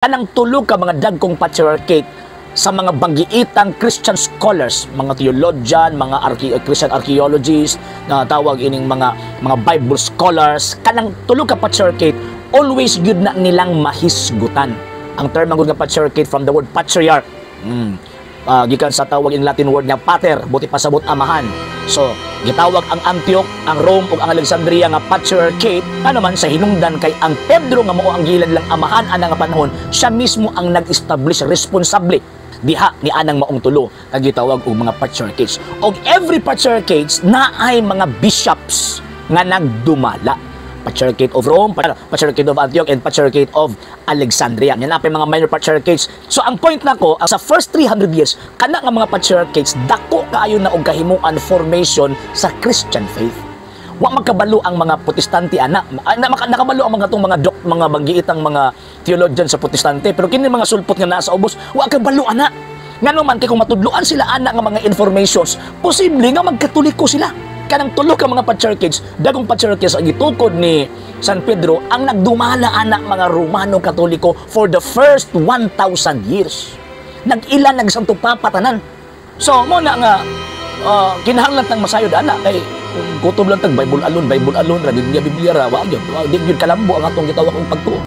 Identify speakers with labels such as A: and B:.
A: Kanang tulog ka mga dagkong patriarchate sa mga banggiitang Christian scholars, mga theologian, mga Christian archaeologists, na tawag ining mga Bible scholars, kanang tulog ka patriarchate, always yun na nilang mahisgutan. Ang term ng patriarchate from the word patriarch. Gikan sa tawag in Latin word nga pater, buti pasabot amahan. So, gitawag ang Antioch, ang Rome ug ang Alexandria nga patriarchate, naman sa hinungdan kay ang Pedro nga mao ang gilad lang amahan ana nga panahon, siya mismo ang nag-establish responsable diha ni anang maong tulo kag gitawag og mga patriarchates. Og every patriarchates naay mga bishops nga nagdumala. Patriarchate of Rome, Patriarchate of Antioch, and Patriarchate of Alexandria. Yan na mga minor patriarchates. So ang point nako, sa first 300 years, kana nga mga patriarchates, dako kaayo na og kahimuan formation sa Christian faith. Wa magkabalo ang mga Protestante ana. Nakabalo ang mga mga banggiitang mga theologian sa Protestante, pero kini mga sulpot nga naa sa ubos, wa kabalo ana. Ngano man kay kung matudloan sila ana nga mga informations, posible nga magkatoliko sila. Kanang tulo ka mga patriarchates, dagong patriarchates ang gitukod ni San Pedro ang nagdumala anak mga Romano Katoliko for the first 1,000 years. Nag-ilan nagsanto papatanan. So mo na nga kinahanglan tang masayod ana kay gutom lang tag Bible alone ra Biblia ra wa gyud kalambo ang atong gitawag og pagtuo.